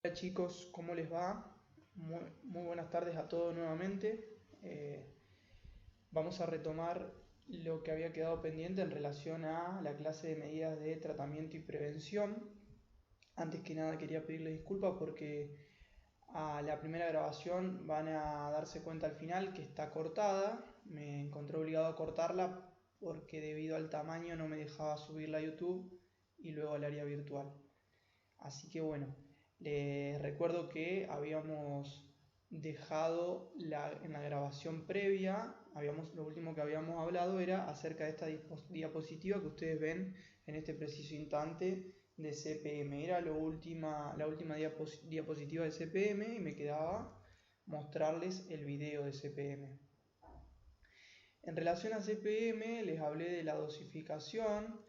Hola chicos, ¿cómo les va? Muy buenas tardes a todos nuevamente. Vamos a retomar lo que había quedado pendiente en relación a la clase de medidas de tratamiento y prevención. Antes que nada quería pedirles disculpas porque a la primera grabación van a darse cuenta al final que está cortada. Me encontré obligado a cortarla porque debido al tamaño no me dejaba subirla a YouTube y luego al área virtual. Así que bueno, les recuerdo que habíamos dejado en la grabación previa, lo último que habíamos hablado era acerca de esta diapositiva que ustedes ven en este preciso instante de CPM. Era la última diapositiva de CPM y me quedaba mostrarles el video de CPM. En relación a CPM les hablé de la dosificación.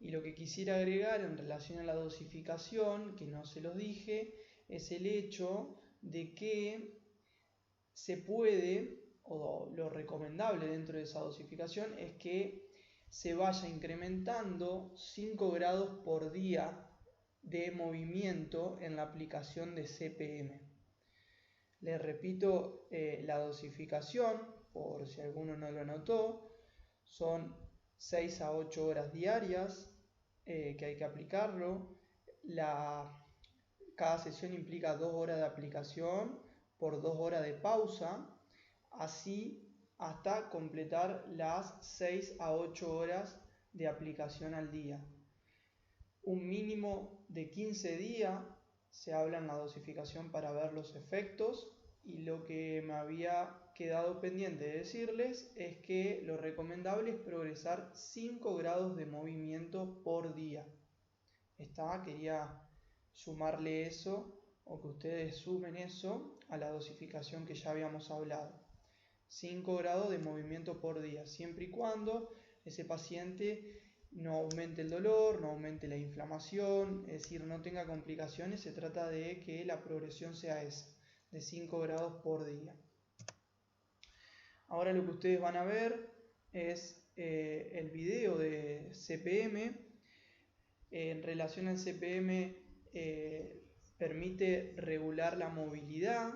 Y lo que quisiera agregar en relación a la dosificación, que no se los dije, es el hecho de que se puede, o lo recomendable dentro de esa dosificación, es que se vaya incrementando 5 grados por día de movimiento en la aplicación de CPM. Les repito, la dosificación, por si alguno no lo anotó, son 6 a 8 horas diarias que hay que aplicarlo. Cada sesión implica 2 horas de aplicación por 2 horas de pausa, así hasta completar las 6 a 8 horas de aplicación al día. Un mínimo de 15 días se habla en la dosificación para ver los efectos, y lo que me había quedado pendiente de decirles es que lo recomendable es progresar 5 grados de movimiento por día. Quería sumarle eso, o que ustedes sumen eso a la dosificación que ya habíamos hablado. 5 grados de movimiento por día, siempre y cuando ese paciente no aumente el dolor, no aumente la inflamación, es decir, no tenga complicaciones. Se trata de que la progresión sea esa, de 5 grados por día. Ahora lo que ustedes van a ver es el video de CPM. En relación al CPM, permite regular la movilidad,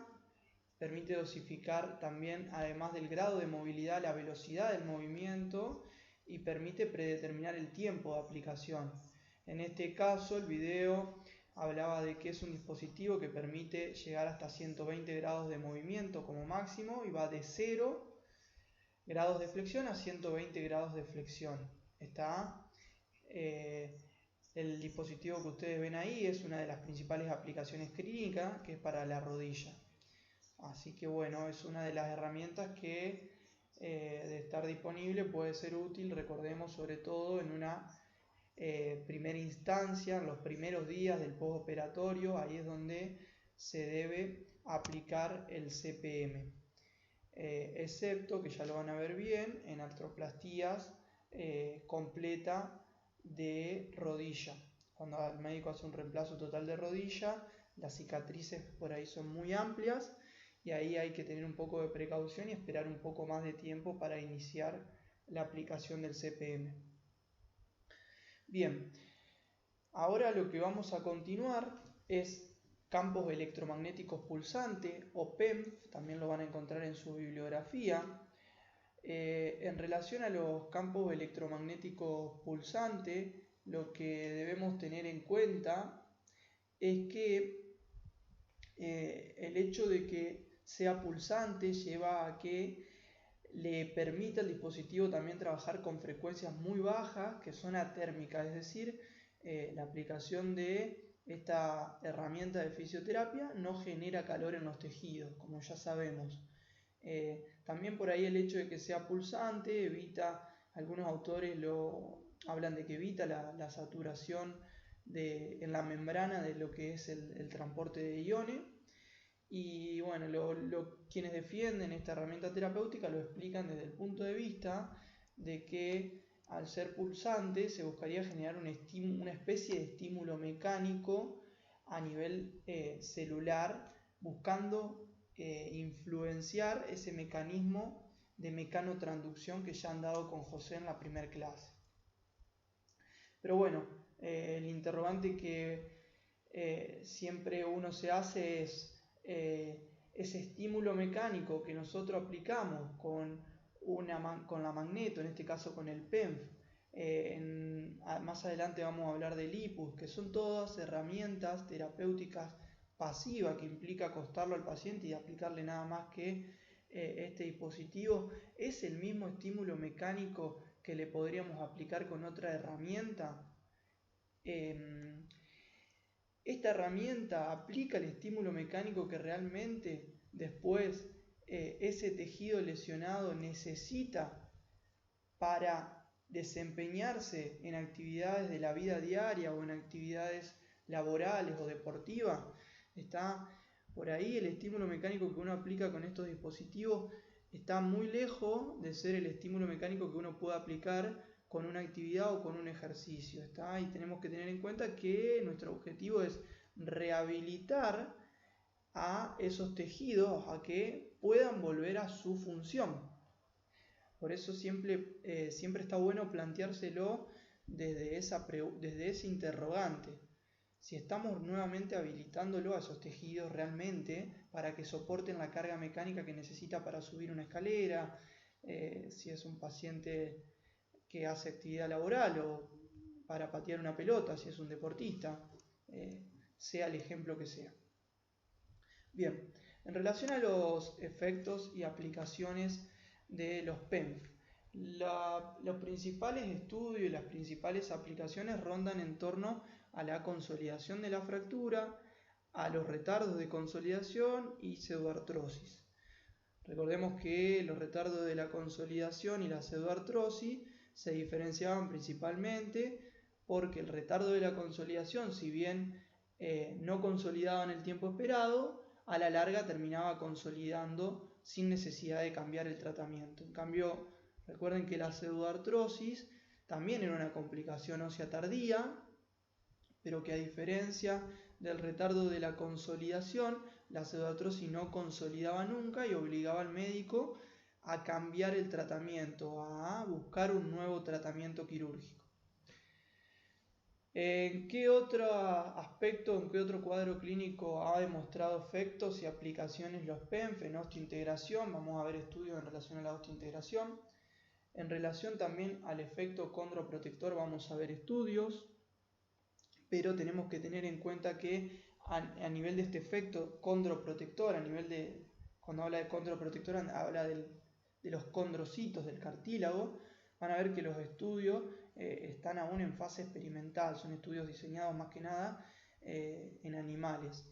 permite dosificar también, además del grado de movilidad, la velocidad del movimiento, y permite predeterminar el tiempo de aplicación. En este caso, el video hablaba de que es un dispositivo que permite llegar hasta 120 grados de movimiento como máximo, y va de 0 grados de flexión a 120 grados de flexión. El dispositivo que ustedes ven ahí es una de las principales aplicaciones clínicas, que es para la rodilla. Así que bueno, es una de las herramientas que de estar disponible puede ser útil. Recordemos, sobre todo en una primera instancia, en los primeros días del postoperatorio, ahí es donde se debe aplicar el CPM. Excepto, que ya lo van a ver bien, en artroplastías completa de rodilla. Cuando el médico hace un reemplazo total de rodilla, las cicatrices por ahí son muy amplias, y ahí hay que tener un poco de precaución y esperar un poco más de tiempo para iniciar la aplicación del CPM. Bien, ahora lo que vamos a continuar es campos electromagnéticos pulsantes, o PEMF, también lo van a encontrar en su bibliografía. En relación a los campos electromagnéticos pulsantes, lo que debemos tener en cuenta es que el hecho de que sea pulsante lleva a que le permita al dispositivo también trabajar con frecuencias muy bajas, que son atérmicas, es decir, la aplicación de esta herramienta de fisioterapia no genera calor en los tejidos, como ya sabemos. También por ahí el hecho de que sea pulsante evita, algunos autores hablan de que evita la saturación en la membrana de lo que es el transporte de iones. Y bueno, quienes defienden esta herramienta terapéutica lo explican desde el punto de vista de que al ser pulsante se buscaría generar una especie de estímulo mecánico a nivel celular, buscando influenciar ese mecanismo de mecanotransducción que ya han dado con José en la primera clase. Pero bueno, el interrogante que siempre uno se hace es ese estímulo mecánico que nosotros aplicamos con la magneto, en este caso con el PENF. Más adelante vamos a hablar del IPUS, que son todas herramientas terapéuticas pasivas que implica acostarlo al paciente y aplicarle nada más que este dispositivo. Es el mismo estímulo mecánico que le podríamos aplicar con otra herramienta. Esta herramienta aplica el estímulo mecánico que realmente después ese tejido lesionado necesita para desempeñarse en actividades de la vida diaria o en actividades laborales o deportivas. Está por ahí el estímulo mecánico que uno aplica con estos dispositivos está muy lejos de ser el estímulo mecánico que uno pueda aplicar con una actividad o con un ejercicio, ¿está? Y tenemos que tener en cuenta que nuestro objetivo es rehabilitar a esos tejidos a que puedan volver a su función. Por eso siempre está bueno planteárselo desde ese interrogante. Si estamos nuevamente habilitándolo a esos tejidos realmente para que soporten la carga mecánica que necesita para subir una escalera, si es un paciente que hace actividad laboral o para patear una pelota, si es un deportista, sea el ejemplo que sea. Bien, en relación a los efectos y aplicaciones de los PENF, los principales estudios y las principales aplicaciones rondan en torno a la consolidación de la fractura, a los retardos de consolidación y pseudoartrosis. Recordemos que los retardos de la consolidación y la pseudoartrosis se diferenciaban principalmente porque el retardo de la consolidación, si bien no consolidaba en el tiempo esperado, a la larga terminaba consolidando sin necesidad de cambiar el tratamiento. En cambio, recuerden que la pseudoartrosis también era una complicación ósea tardía, pero que a diferencia del retardo de la consolidación, la pseudoartrosis no consolidaba nunca y obligaba al médico a cambiar el tratamiento, a buscar un nuevo tratamiento quirúrgico. ¿En qué otro aspecto, en qué otro cuadro clínico ha demostrado efectos y aplicaciones los PENF? En osteointegración, vamos a ver estudios en relación a la osteointegración. En relación también al efecto condroprotector vamos a ver estudios, pero tenemos que tener en cuenta que a nivel de este efecto condroprotector, cuando habla de condroprotector habla de los condrocitos del cartílago. Van a ver que los estudios están aún en fase experimental, son estudios diseñados más que nada en animales.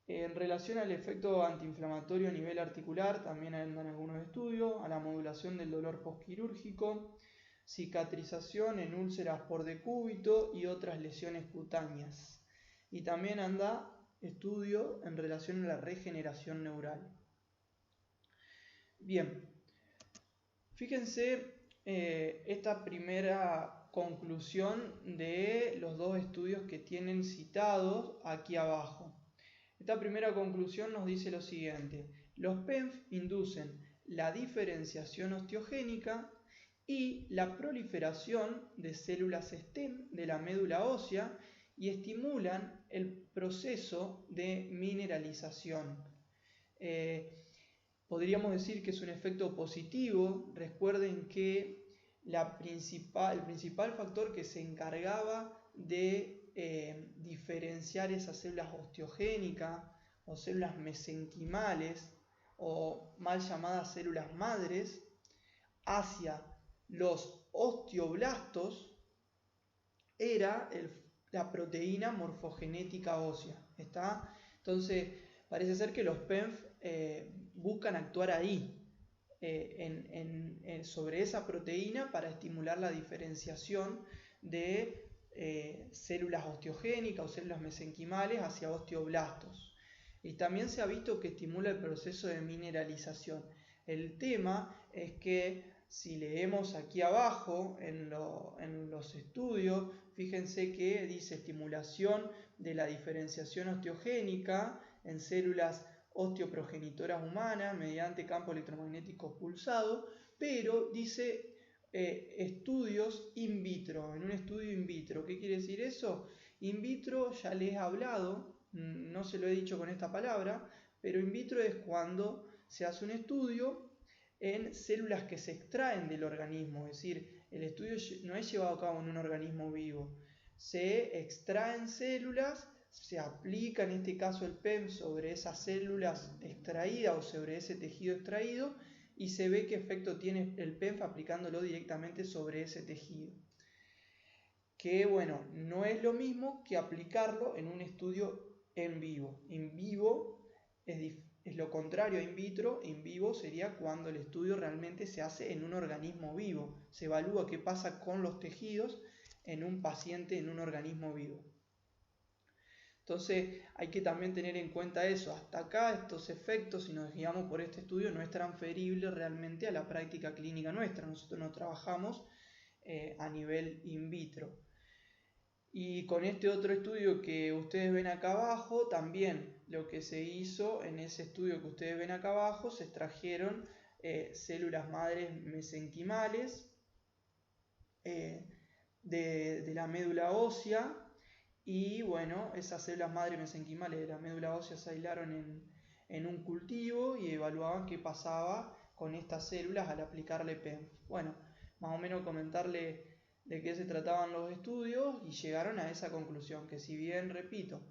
En relación al efecto antiinflamatorio a nivel articular, también andan algunos estudios, a la modulación del dolor postquirúrgico, cicatrización en úlceras por decúbito y otras lesiones cutáneas. Y también anda estudio en relación a la regeneración neural. Bien, fíjense esta primera conclusión de los dos estudios que tienen citados aquí abajo. Esta primera conclusión nos dice lo siguiente: los PENF inducen la diferenciación osteogénica y la proliferación de células STEM de la médula ósea y estimulan el proceso de mineralización. Podríamos decir que es un efecto positivo. Recuerden que el principal factor que se encargaba de diferenciar esas células osteogénicas o células mesenquimales o mal llamadas células madres hacia los osteoblastos era la proteína morfogenética ósea. ¿Está? Entonces parece ser que los PENF buscan actuar ahí, sobre esa proteína para estimular la diferenciación de células osteogénicas o células mesenquimales hacia osteoblastos. Y también se ha visto que estimula el proceso de mineralización. El tema es que si leemos aquí abajo en los estudios, fíjense que dice estimulación de la diferenciación osteogénica en células osteoprogenitoras humanas mediante campo electromagnético pulsado, pero dice estudios in vitro, en un estudio in vitro. ¿Qué quiere decir eso? In vitro ya les he hablado, no se lo he dicho con esta palabra, pero in vitro es cuando se hace un estudio en células que se extraen del organismo, es decir, el estudio no es llevado a cabo en un organismo vivo, se extraen células, se aplica en este caso el PEM sobre esas células extraídas o sobre ese tejido extraído y se ve qué efecto tiene el PEM aplicándolo directamente sobre ese tejido. Que bueno, no es lo mismo que aplicarlo en un estudio en vivo. In vivo es lo contrario a in vitro. In vivo sería cuando el estudio realmente se hace en un organismo vivo. Se evalúa qué pasa con los tejidos en un paciente, en un organismo vivo. Entonces hay que también tener en cuenta eso. Hasta acá estos efectos, si nos guiamos por este estudio, no es transferible realmente a la práctica clínica nuestra. Nosotros no trabajamos a nivel in vitro. Y con este otro estudio que ustedes ven acá abajo, también lo que se hizo en ese estudio que ustedes ven acá abajo, se extrajeron células madres mesenquimales de la médula ósea, y bueno, esas células madres mesenquimales de la médula ósea se aislaron en un cultivo y evaluaban qué pasaba con estas células al aplicarle PEM. Bueno, más o menos comentarle de qué se trataban los estudios y llegaron a esa conclusión, que si bien, repito,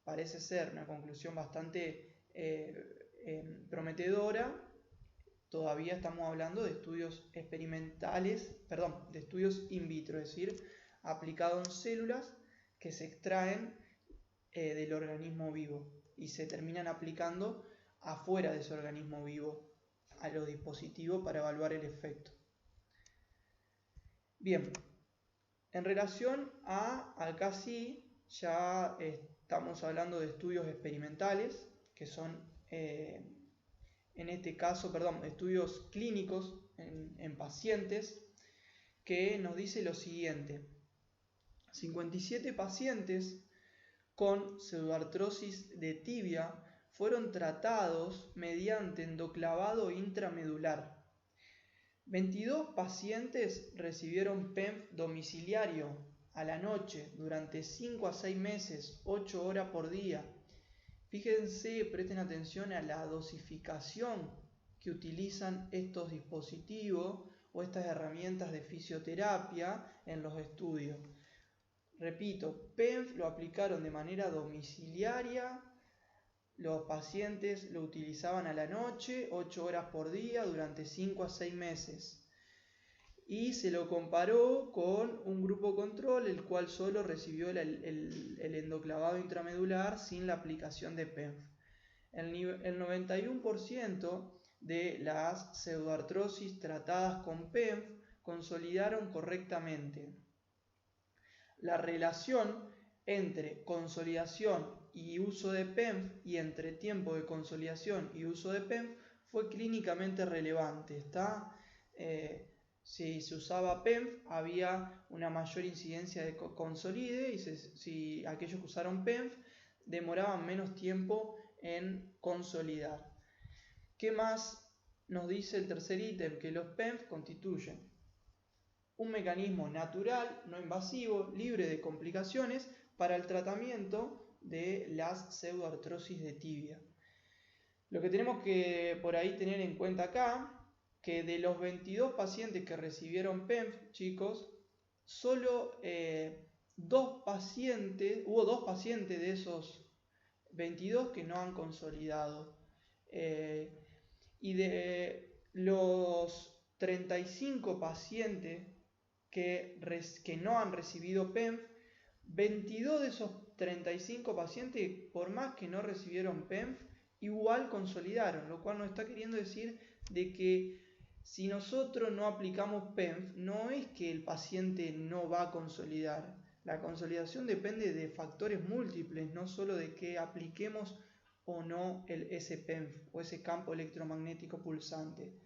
parece ser una conclusión bastante prometedora, todavía estamos hablando de estudios experimentales, perdón, de estudios in vitro, es decir, aplicados en células que se extraen del organismo vivo y se terminan aplicando afuera de ese organismo vivo a los dispositivos para evaluar el efecto. Bien, en relación a acá sí, ya estamos hablando de estudios experimentales, que son, en este caso, perdón, estudios clínicos en pacientes, que nos dice lo siguiente. 57 pacientes con pseudoartrosis de tibia fueron tratados mediante endoclavado intramedular. 22 pacientes recibieron PEM domiciliario a la noche durante 5 a 6 meses, 8 horas por día. Fíjense, presten atención a la dosificación que utilizan estos dispositivos o estas herramientas de fisioterapia en los estudios. Repito, PEM lo aplicaron de manera domiciliaria. Los pacientes lo utilizaban a la noche, 8 horas por día, durante 5 a 6 meses. Y se lo comparó con un grupo control, el cual solo recibió el endoclavado intramedular sin la aplicación de PEM. El 91% de las pseudoartrosis tratadas con PEM consolidaron correctamente. La relación entre consolidación y uso de PEM y entre tiempo de consolidación y uso de PEM fue clínicamente relevante. Si se usaba PEM había una mayor incidencia de consolide y si aquellos que usaron PEM demoraban menos tiempo en consolidar. ¿Qué más nos dice el tercer ítem? Que los PEM constituyen un mecanismo natural, no invasivo, libre de complicaciones para el tratamiento de las pseudoartrosis de tibia. Lo que tenemos que por ahí tener en cuenta acá, que de los 22 pacientes que recibieron PEM, chicos, solo hubo dos pacientes de esos 22 que no han consolidado. Y de los 35 pacientes que no han recibido PEM, 22 de esos 35 pacientes, por más que no recibieron PEM, igual consolidaron, lo cual nos está queriendo decir de que si nosotros no aplicamos PEM, no es que el paciente no va a consolidar. La consolidación depende de factores múltiples, no solo de que apliquemos o no ese PEM o ese campo electromagnético pulsante.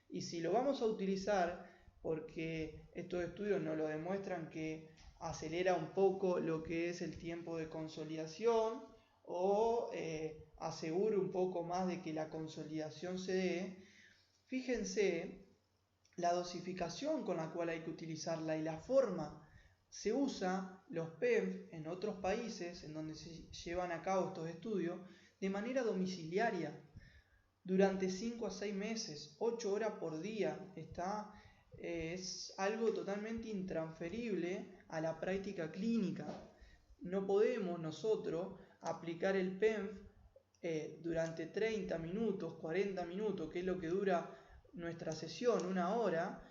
Y si lo vamos a utilizar, porque estos estudios nos lo demuestran que acelera un poco lo que es el tiempo de consolidación o asegura un poco más de que la consolidación se dé, fíjense la dosificación con la cual hay que utilizarla y la forma Se usa los PENF en otros países en donde se llevan a cabo estos estudios de manera domiciliaria durante 5 a 6 meses, 8 horas por día. Es algo totalmente intransferible a la práctica clínica. No podemos nosotros aplicar el PENF durante 30 minutos, 40 minutos, que es lo que dura nuestra sesión, 1 hora,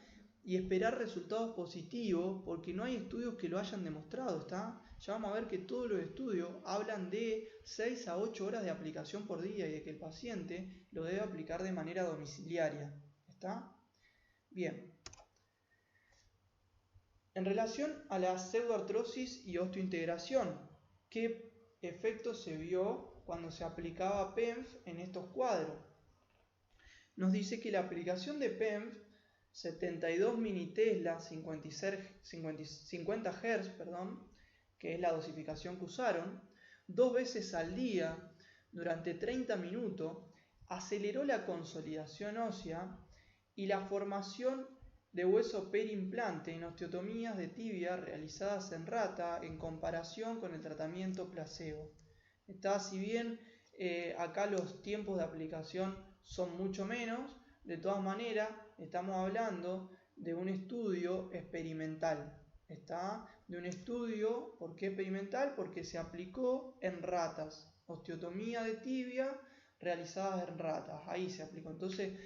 y esperar resultados positivos, porque no hay estudios que lo hayan demostrado, ¿está? Ya vamos a ver que todos los estudios hablan de 6 a 8 horas de aplicación por día y de que el paciente lo debe aplicar de manera domiciliaria, ¿está? Bien. En relación a la pseudoartrosis y osteointegración, ¿qué efecto se vio cuando se aplicaba PENF en estos cuadros? Nos dice que la aplicación de PENF 72 minitesla, 50 Hz, que es la dosificación que usaron, 2 veces al día durante 30 minutos, aceleró la consolidación ósea y la formación de hueso perimplante en osteotomías de tibia realizadas en rata en comparación con el tratamiento placebo. Si bien acá los tiempos de aplicación son mucho menos, de todas maneras estamos hablando de un estudio experimental. De un estudio, ¿por qué experimental? Porque se aplicó en ratas, osteotomía de tibia realizadas en ratas, ahí se aplicó. Entonces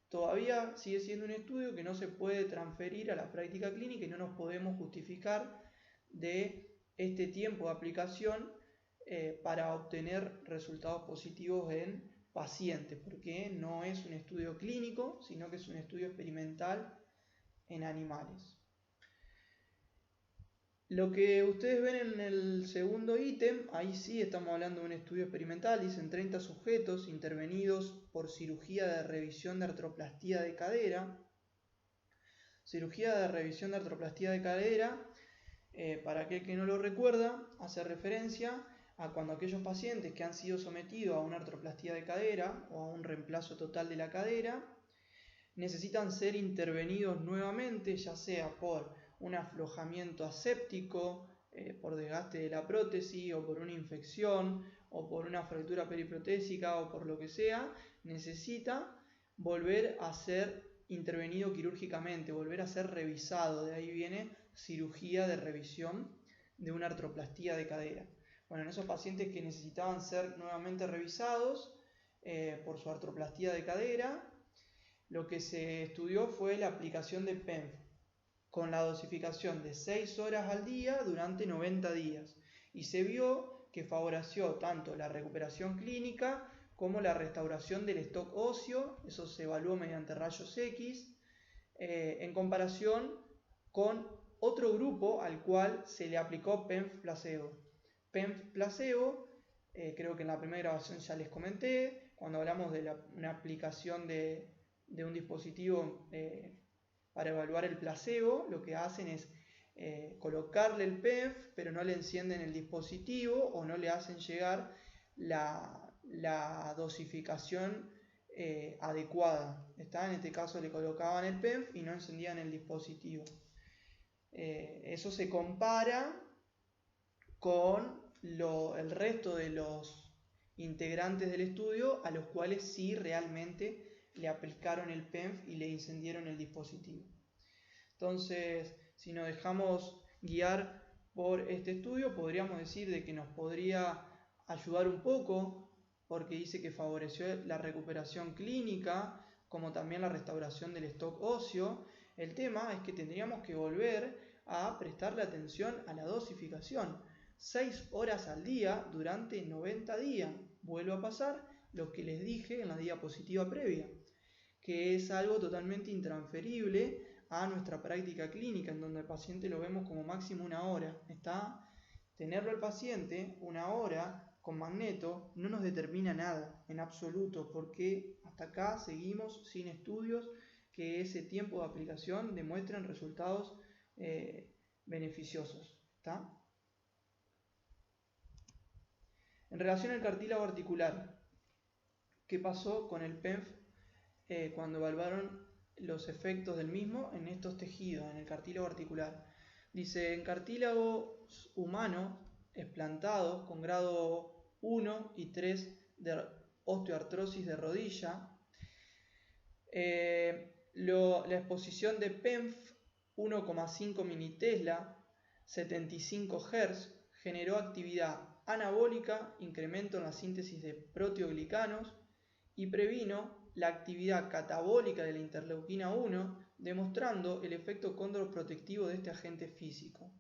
todavía sigue siendo un estudio que no se puede transferir a la práctica clínica y no nos podemos justificar de este tiempo de aplicación para obtener resultados positivos en pacientes, porque no es un estudio clínico, sino que es un estudio experimental en animales. Lo que ustedes ven en el segundo ítem, ahí sí estamos hablando de un estudio experimental, dicen 30 sujetos intervenidos por cirugía de revisión de artroplastía de cadera. Cirugía de revisión de artroplastía de cadera, para aquel que no lo recuerda, hace referencia a cuando aquellos pacientes que han sido sometidos a una artroplastía de cadera o a un reemplazo total de la cadera necesitan ser intervenidos nuevamente, ya sea por un aflojamiento aséptico, por desgaste de la prótesis o por una infección o por una fractura periprotésica o por lo que sea, necesita volver a ser intervenido quirúrgicamente, volver a ser revisado. De ahí viene cirugía de revisión de una artroplastía de cadera. Bueno, en esos pacientes que necesitaban ser nuevamente revisados por su artroplastía de cadera, lo que se estudió fue la aplicación de PENF con la dosificación de 6 horas al día durante 90 días y se vio que favoreció tanto la recuperación clínica como la restauración del stock óseo. Eso se evaluó mediante rayos X en comparación con otro grupo al cual se le aplicó PENF placebo. PENF placebo, creo que en la primera grabación ya les comenté, cuando hablamos de una aplicación de un dispositivo para evaluar el placebo, lo que hacen es colocarle el PENF, pero no le encienden el dispositivo o no le hacen llegar la dosificación adecuada. En este caso le colocaban el PENF y no encendían el dispositivo. Eso se compara con el resto de los integrantes del estudio, a los cuales sí realmente le aplicaron el PENF y le encendieron el dispositivo. Entonces, si nos dejamos guiar por este estudio, podríamos decir de que nos podría ayudar un poco, porque dice que favoreció la recuperación clínica, como también la restauración del stock óseo. El tema es que tendríamos que volver a prestarle atención a la dosificación. 6 horas al día durante 90 días. Vuelvo a pasar lo que les dije en la diapositiva previa, que es algo totalmente intransferible a nuestra práctica clínica, en donde el paciente lo vemos como máximo 1 hora. Tenerlo al paciente 1 hora con magneto no nos determina nada en absoluto, porque hasta acá seguimos sin estudios que ese tiempo de aplicación demuestren resultados beneficiosos. En relación al cartílago articular, ¿qué pasó con el PENF cuando evaluaron los efectos del mismo en estos tejidos, en el cartílago articular? Dice, en cartílagos humanos explantados con grado 1 y 3 de osteoartrosis de rodilla, la exposición de PEMF 1,5 militesla, 75 Hz, generó actividad anabólica, incremento en la síntesis de proteoglicanos y previno la actividad catabólica de la interleuquina 1, demostrando el efecto condroprotectivo de este agente físico.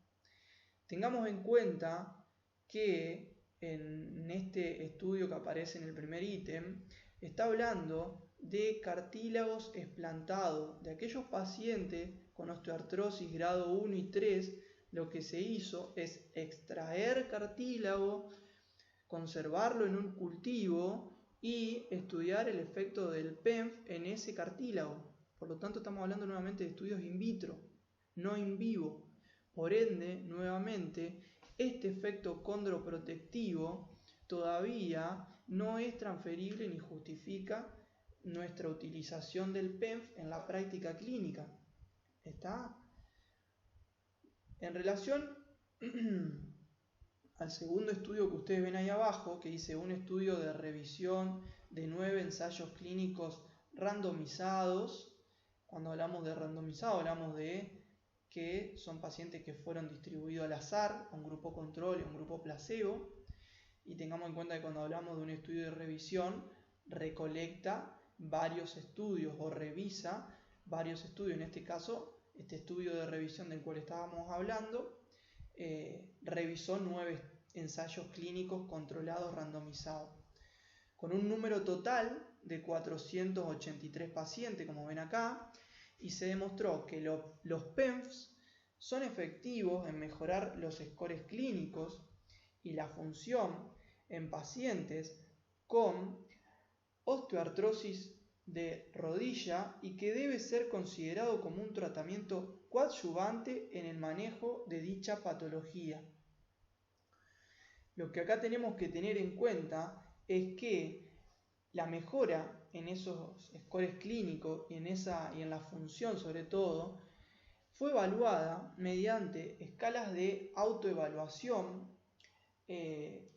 Tengamos en cuenta que en este estudio que aparece en el primer ítem, está hablando de cartílagos explantados, de aquellos pacientes con osteoartrosis grado 1 y 3, lo que se hizo es extraer cartílago, conservarlo en un cultivo y estudiar el efecto del PEMF en ese cartílago. Por lo tanto, estamos hablando nuevamente de estudios in vitro, no in vivo. Por ende, nuevamente, este efecto condroprotectivo todavía no es transferible ni justifica nuestra utilización del PEMF en la práctica clínica. ¿Está? En relación al segundo estudio que ustedes ven ahí abajo, que dice un estudio de revisión de 9 ensayos clínicos randomizados. Cuando hablamos de randomizado, hablamos de que son pacientes que fueron distribuidos al azar, a un grupo control y a un grupo placebo. Y tengamos en cuenta que cuando hablamos de un estudio de revisión, recolecta varios estudios o revisa varios estudios. En este caso, este estudio de revisión del cual estábamos hablando, revisó 9 ensayos clínicos controlados randomizados, con un número total de 483 pacientes, como ven acá, y se demostró que los PEMFs son efectivos en mejorar los scores clínicos y la función en pacientes con osteoartrosis de rodilla y que debe ser considerado como un tratamiento coadyuvante en el manejo de dicha patología. Lo que acá tenemos que tener en cuenta es que la mejora en esos scores clínicos y en la función sobre todo fue evaluada mediante escalas de autoevaluación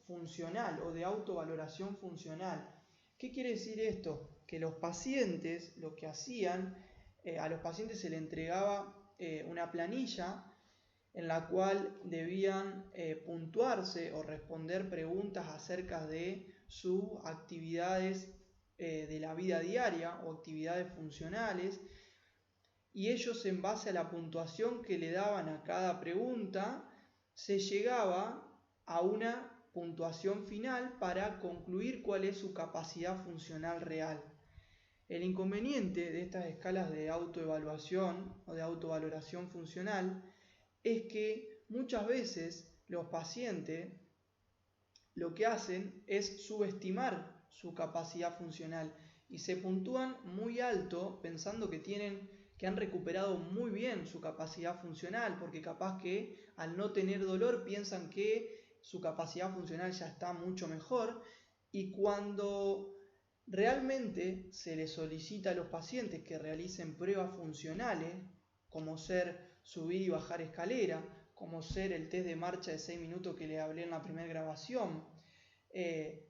funcional o de autovaloración funcional. ¿Qué quiere decir esto? Que los pacientes lo que hacían, a los pacientes se les entregaba una planilla en la cual debían puntuarse o responder preguntas acerca de sus actividades de la vida diaria o actividades funcionales, y ellos, en base a la puntuación que le daban a cada pregunta, se llegaba a una puntuación final para concluir cuál es su capacidad funcional real. El inconveniente de estas escalas de autoevaluación o de autovaloración funcional es que muchas veces los pacientes lo que hacen es subestimar su capacidad funcional y se puntúan muy alto pensando que han recuperado muy bien su capacidad funcional, porque capaz que al no tener dolor piensan que su capacidad funcional ya está mucho mejor, y cuando realmente se les solicita a los pacientes que realicen pruebas funcionales, como ser subir y bajar escalera, como ser el test de marcha de 6 minutos que les hablé en la primera grabación,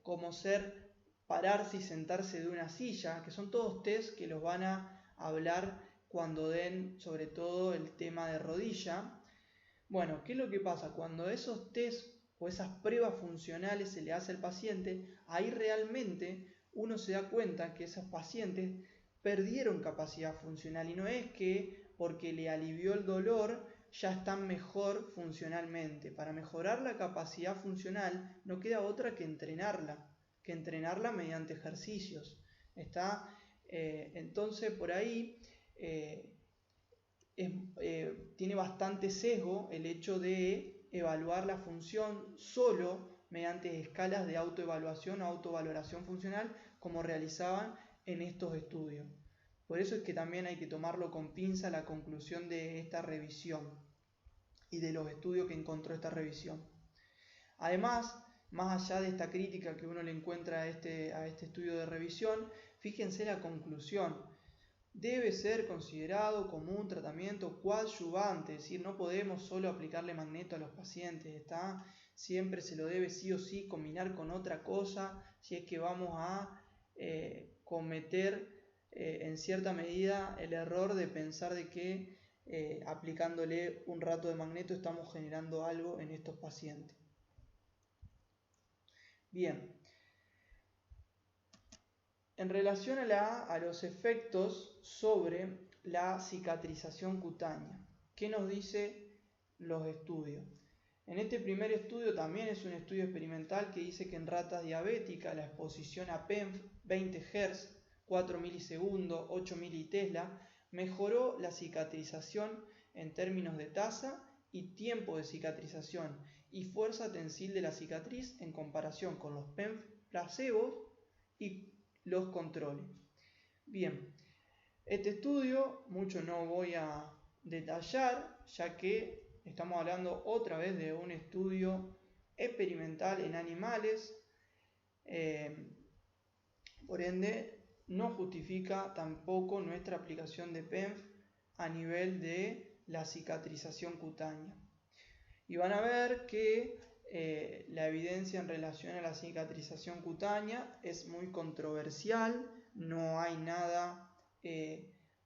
como ser pararse y sentarse de una silla, que son todos test que los van a hablar cuando den sobre todo el tema de rodilla. Bueno, ¿qué es lo que pasa? Cuando esos test o esas pruebas funcionales se le hace al paciente, ahí realmente uno se da cuenta que esos pacientes perdieron capacidad funcional, y no es que porque le alivió el dolor ya están mejor funcionalmente. Para mejorar la capacidad funcional no queda otra que entrenarla mediante ejercicios. Entonces por ahí tiene bastante sesgo el hecho de evaluar la función solo mediante escalas de autoevaluación o autovaloración funcional como realizaban en estos estudios. Por eso es que también hay que tomarlo con pinza la conclusión de esta revisión y de los estudios que encontró esta revisión. Además, más allá de esta crítica que uno le encuentra a este estudio de revisión, fíjense la conclusión. debe ser considerado como un tratamiento coadyuvante, es decir, no podemos solo aplicarle magneto a los pacientes, ¿está? Siempre se lo debe sí o sí combinar con otra cosa si es que vamos a cometer en cierta medida el error de pensar de que aplicándole un rato de magneto estamos generando algo en estos pacientes. Bien, en relación a los efectos sobre la cicatrización cutánea, ¿qué nos dicen los estudios? En este primer estudio también es un estudio experimental que dice que en ratas diabéticas la exposición a PENF 20 Hz, 4 milisegundos, 8 militesla, mejoró la cicatrización en términos de tasa y tiempo de cicatrización y fuerza tensil de la cicatriz en comparación con los PENF placebos y los controles. Bien, este estudio mucho no voy a detallar, ya que estamos hablando otra vez de un estudio experimental en animales, por ende no justifica tampoco nuestra aplicación de PENF a nivel de la cicatrización cutánea. Y van a ver que la evidencia en relación a la cicatrización cutánea es muy controversial, no hay nada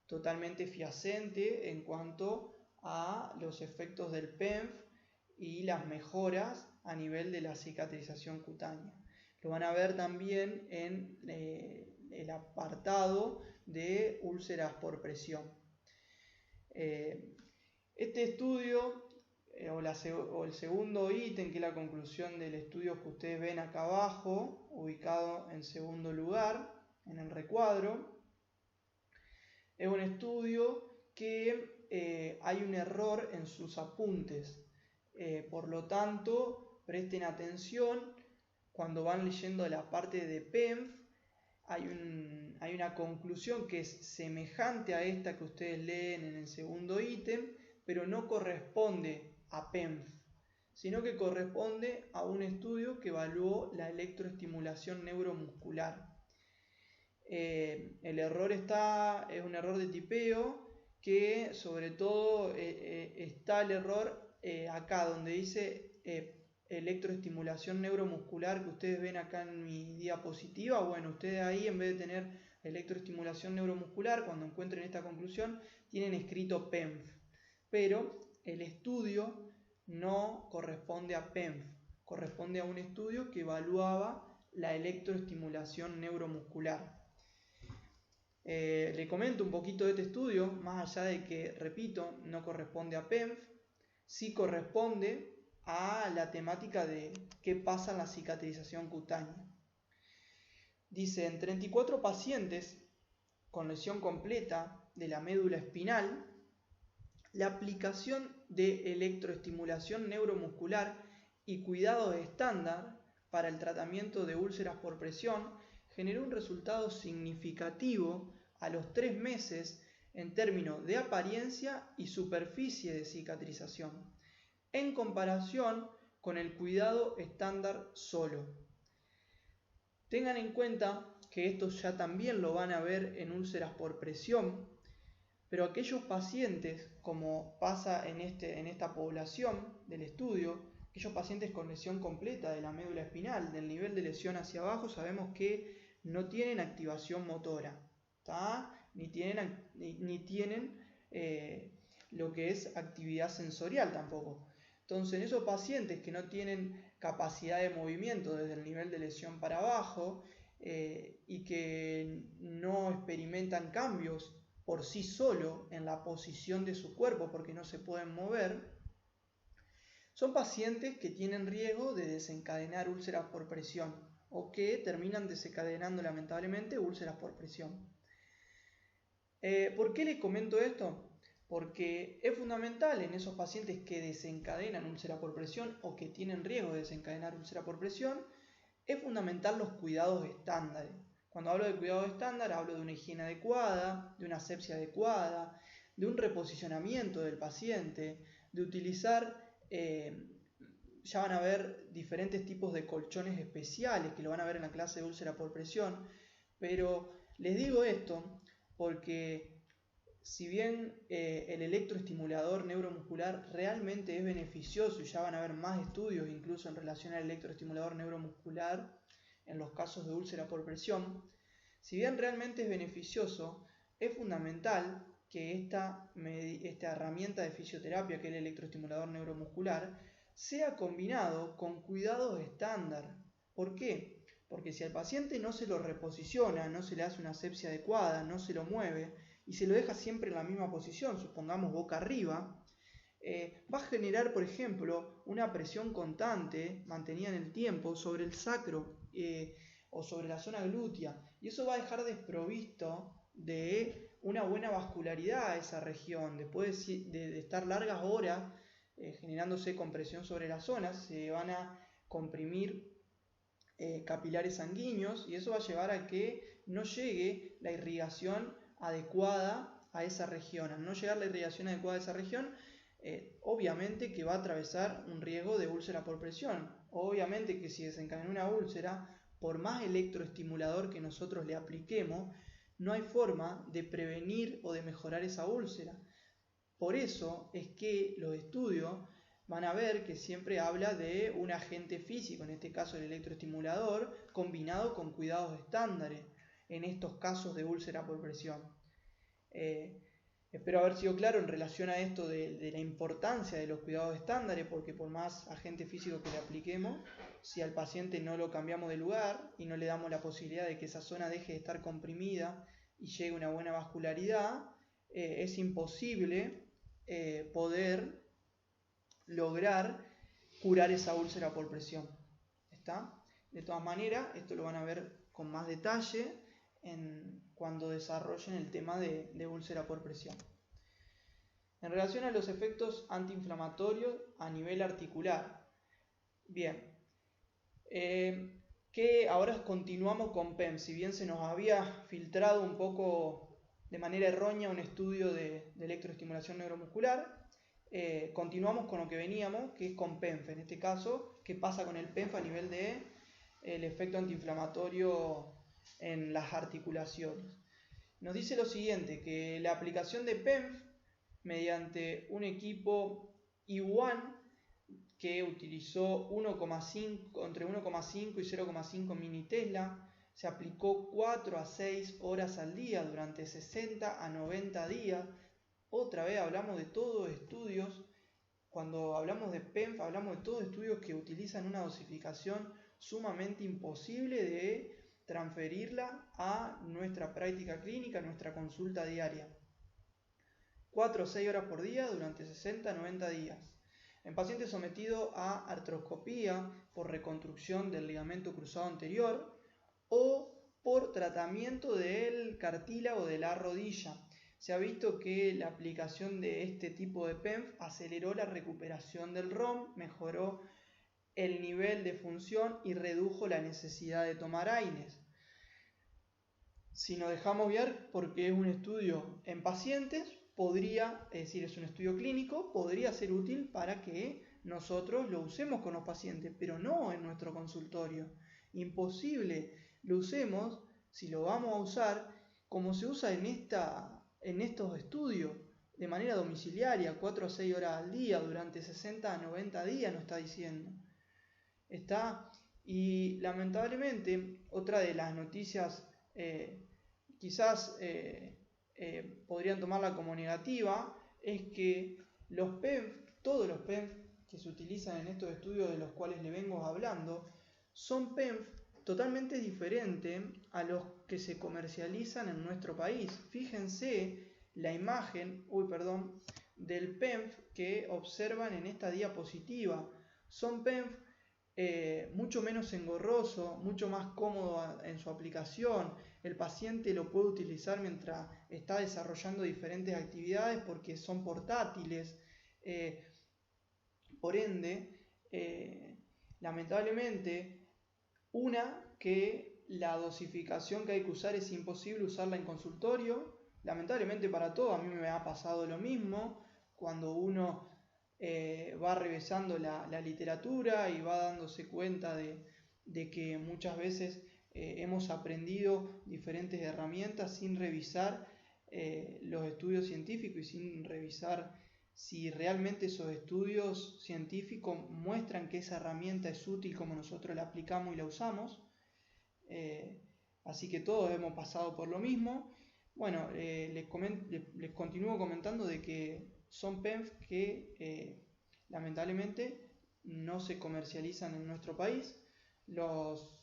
totalmente fehaciente en cuanto a los efectos del PENF y las mejoras a nivel de la cicatrización cutánea. Lo van a ver también en el apartado de úlceras por presión. Este estudio o el segundo ítem, que es la conclusión del estudio que ustedes ven acá abajo, ubicado en segundo lugar en el recuadro, es un estudio que hay un error en sus apuntes, por lo tanto presten atención cuando van leyendo la parte de PENF. Hay una conclusión que es semejante a esta que ustedes leen en el segundo ítem, pero no corresponde a PENF, sino que corresponde a un estudio que evaluó la electroestimulación neuromuscular. El error es un error de tipeo, que sobre todo está el error acá donde dice electroestimulación neuromuscular, que ustedes ven acá en mi diapositiva. Bueno, ustedes ahí, en vez de tener electroestimulación neuromuscular, cuando encuentren esta conclusión tienen escrito PENF, pero el estudio no corresponde a PENF, corresponde a un estudio que evaluaba la electroestimulación neuromuscular. Le comento un poquito de este estudio, más allá de que, repito, no corresponde a PENF, sí corresponde a la temática de qué pasa en la cicatrización cutánea. Dice, en 34 pacientes con lesión completa de la médula espinal, la aplicación de electroestimulación neuromuscular y cuidado estándar para el tratamiento de úlceras por presión generó un resultado significativo a los 3 meses en términos de apariencia y superficie de cicatrización, en comparación con el cuidado estándar solo. Tengan en cuenta que esto ya también lo van a ver en úlceras por presión, pero aquellos pacientes, como pasa en esta población del estudio, aquellos pacientes con lesión completa de la médula espinal, del nivel de lesión hacia abajo, sabemos que no tienen activación motora, ni tienen lo que es actividad sensorial tampoco. Entonces, en esos pacientes que no tienen capacidad de movimiento desde el nivel de lesión para abajo y que no experimentan cambios por sí solo en la posición de su cuerpo porque no se pueden mover, son pacientes que tienen riesgo de desencadenar úlceras por presión o que terminan desencadenando lamentablemente úlceras por presión. ¿Por qué les comento esto? Porque es fundamental en esos pacientes que desencadenan úlcera por presión o que tienen riesgo de desencadenar úlcera por presión, es fundamental los cuidados estándares. Cuando hablo de cuidado estándar, hablo de una higiene adecuada, de una asepsia adecuada, de un reposicionamiento del paciente, de utilizar, ya van a ver diferentes tipos de colchones especiales, que lo van a ver en la clase de úlcera por presión, pero les digo esto porque si bien el electroestimulador neuromuscular realmente es beneficioso, y ya van a haber más estudios incluso en relación al electroestimulador neuromuscular en los casos de úlcera por presión, si bien realmente es beneficioso, es fundamental que esta herramienta de fisioterapia, que es el electroestimulador neuromuscular, sea combinado con cuidados estándar. ¿Por qué? Porque si al paciente no se lo reposiciona, no se le hace una asepsia adecuada, no se lo mueve y se lo deja siempre en la misma posición, supongamos boca arriba, va a generar, por ejemplo, una presión constante mantenida en el tiempo sobre el sacro o sobre la zona glútea, y eso va a dejar desprovisto de una buena vascularidad a esa región. Después de estar largas horas generándose compresión sobre las zonas, se van a comprimir capilares sanguíneos, y eso va a llevar a que no llegue la irrigación adecuada a esa región. Al no llegar la irrigación adecuada a esa región, obviamente que va a atravesar un riesgo de úlcera por presión. Obviamente que si desencadena una úlcera, por más electroestimulador que nosotros le apliquemos, no hay forma de prevenir o de mejorar esa úlcera. Por eso es que los estudios van a ver que siempre habla de un agente físico, en este caso el electroestimulador, combinado con cuidados estándares en estos casos de úlcera por presión. Espero haber sido claro en relación a esto de la importancia de los cuidados estándares, porque por más agente físico que le apliquemos, si al paciente no lo cambiamos de lugar y no le damos la posibilidad de que esa zona deje de estar comprimida y llegue una buena vascularidad, es imposible poder lograr curar esa úlcera por presión. ¿Está? De todas maneras, esto lo van a ver con más detalle cuando desarrollen el tema de úlcera por presión. En relación a los efectos antiinflamatorios a nivel articular. Bien, que ahora continuamos con PEM. Si bien se nos había filtrado un poco de manera errónea un estudio de electroestimulación neuromuscular, continuamos con lo que veníamos, que es con PENF. En este caso, ¿qué pasa con el PENF a nivel del efecto antiinflamatorio en las articulaciones? Nos dice lo siguiente, que la aplicación de PENF mediante un equipo E1 que utilizó entre 1,5 y 0,5 mini Tesla, se aplicó 4 a 6 horas al día durante 60 a 90 días. Otra vez hablamos de todos estudios, cuando hablamos de PENF hablamos de todos estudios que utilizan una dosificación sumamente imposible de transferirla a nuestra práctica clínica, a nuestra consulta diaria. 4 o 6 horas por día durante 60 a 90 días. En pacientes sometidos a artroscopía por reconstrucción del ligamento cruzado anterior o por tratamiento del cartílago de la rodilla. Se ha visto que la aplicación de este tipo de PENF aceleró la recuperación del ROM, mejoró el nivel de función y redujo la necesidad de tomar AINES. Si nos dejamos guiar porque es un estudio en pacientes, es un estudio clínico, podría ser útil para que nosotros lo usemos con los pacientes, pero no en nuestro consultorio. Imposible lo usemos, si lo vamos a usar, como se usa en estos estudios, de manera domiciliaria, 4 a 6 horas al día, durante 60 a 90 días, nos está diciendo. Y lamentablemente, otra de las noticias quizás podrían tomarla como negativa, es que los PENF, todos los PENF que se utilizan en estos estudios de los cuales le vengo hablando, son PENF totalmente diferentes a los que se comercializan en nuestro país. Fíjense la imagen del PENF que observan en esta diapositiva. Son PENF mucho menos engorroso, mucho más cómodo en su aplicación. El paciente lo puede utilizar mientras está desarrollando diferentes actividades porque son portátiles. Por ende, lamentablemente, que la dosificación que hay que usar es imposible usarla en consultorio. Lamentablemente para todos, a mí me ha pasado lo mismo cuando uno va revisando la literatura y va dándose cuenta de que muchas veces hemos aprendido diferentes herramientas sin revisar los estudios científicos y sin revisar si realmente esos estudios científicos muestran que esa herramienta es útil como nosotros la aplicamos y la usamos. Así que todos hemos pasado por lo mismo. Bueno, les continúo comentando de que son PENF que lamentablemente no se comercializan en nuestro país. Los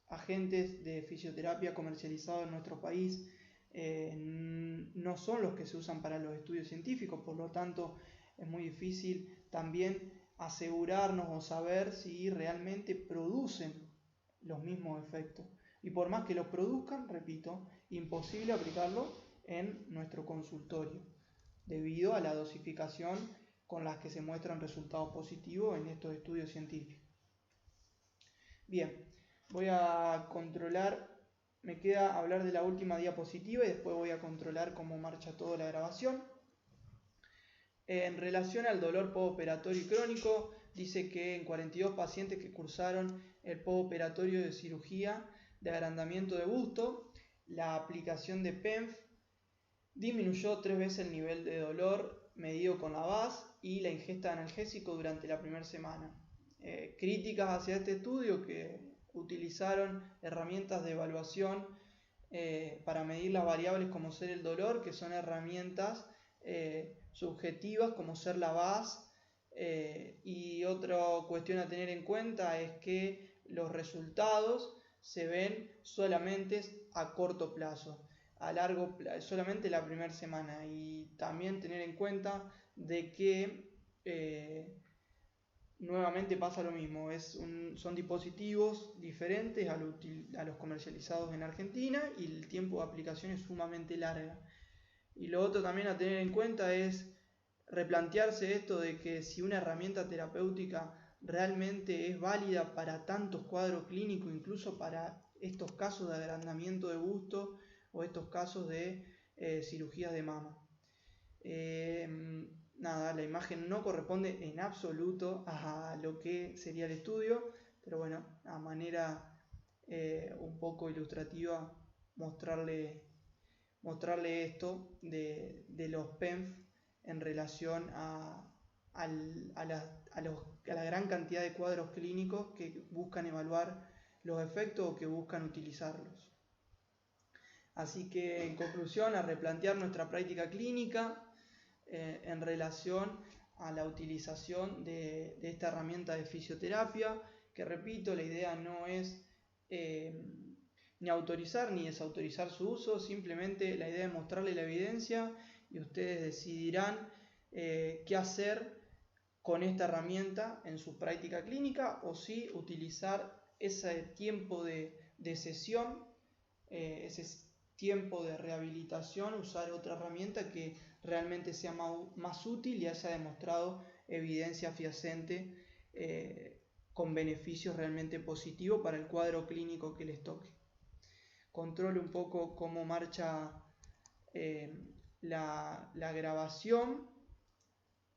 agentes de fisioterapia comercializados en nuestro país no son los que se usan para los estudios científicos, por lo tanto es muy difícil también asegurarnos o saber si realmente producen los mismos efectos. Y por más que los produzcan, repito, imposible aplicarlo en nuestro consultorio, debido a la dosificación con las que se muestran resultados positivos en estos estudios científicos. Bien, voy a controlar, me queda hablar de la última diapositiva y después voy a controlar cómo marcha toda la grabación. En relación al dolor postoperatorio y crónico, dice que en 42 pacientes que cursaron el postoperatorio de cirugía de agrandamiento de busto, la aplicación de PENF disminuyó 3 veces el nivel de dolor medido con la VAS y la ingesta de analgésico durante la primera semana. Críticas hacia este estudio, que utilizaron herramientas de evaluación para medir las variables como ser el dolor, que son herramientas subjetivas como ser la VAS, y otra cuestión a tener en cuenta es que los resultados se ven solamente a corto plazo, a largo plazo, solamente la primera semana, y también tener en cuenta de que nuevamente pasa lo mismo, son dispositivos diferentes a los comercializados en Argentina y el tiempo de aplicación es sumamente larga. Y lo otro también a tener en cuenta es replantearse esto de que si una herramienta terapéutica realmente es válida para tantos cuadros clínicos, incluso para estos casos de agrandamiento de busto o estos casos de cirugías de mama. Nada, la imagen no corresponde en absoluto a lo que sería el estudio, pero bueno, a manera un poco ilustrativa mostrarle esto de los PENF en relación a la gran cantidad de cuadros clínicos que buscan evaluar los efectos o que buscan utilizarlos. Así que, en conclusión, a replantear nuestra práctica clínica en relación a la utilización de esta herramienta de fisioterapia, que repito, la idea no es ni autorizar ni desautorizar su uso, simplemente la idea es mostrarle la evidencia y ustedes decidirán qué hacer con esta herramienta en su práctica clínica, o si utilizar ese tiempo de sesión, ese tiempo de rehabilitación, usar otra herramienta que realmente sea más útil y haya demostrado evidencia fehaciente con beneficios realmente positivos para el cuadro clínico que les toque. Controlo un poco cómo marcha la grabación.